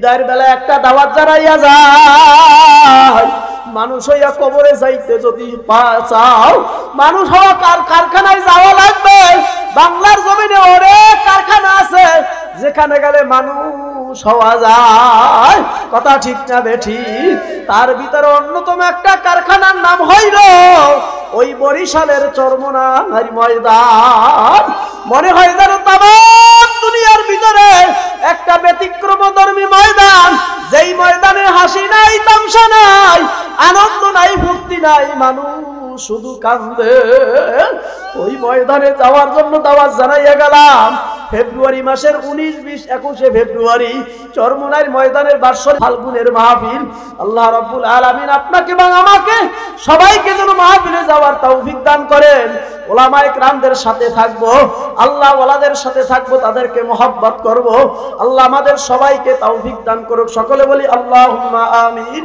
বিদায়ের বেলা একটা দাওয়াত জানাইয়া যায়, মানুষ হইয়া কবরে যাইতে যদি চাও, মানুষ হওয়া কারখানায় যাওয়া লাগবে। বাংলার জমিনে অনেক কারখানা আছে যেখানে গেলে মানুষ হওয়া যায়, কথা ঠিক না বেঠিক? তার ভিতরে অন্যতম একটা কারখানার নাম হইল ওই বরিশালের চরমনাই ময়দান। মনে হয় যেন তামাম দুনিয়ার ভিতরে একটা ব্যতিক্রমধর্মী ময়দান, যেই ময়দানে হাসি নাই, তামসা নাই, আনন্দ নাই, ফুর্তি নাই, মানুষ শুধু কান্দে। ওই ময়দানে যাওয়ার জন্য দাওয়াত জানাইয়া গেলাম। ফেব্রুয়ারি মাসের 19, 20, 21 ফেব্রুয়ারি চরমনাইর ময়দানের বার্ষিক ফাল্গুনের মাহফিল। আল্লাহ রাব্বুল আলামিন আপনাকে এবং আমাকে সবাইকে যেন মাহফিলে যাওয়ার তৌফিক দান করেন। ওলামায়ে কেরামদের সাথে থাকবো, আল্লাহ ওয়ালাদের সাথে থাকবো, তাদেরকে মহব্বত করব। আল্লাহ আমাদের সবাইকে তৌফিক দান করুক। সকলে বলি আল্লাহুম্মা আমিন।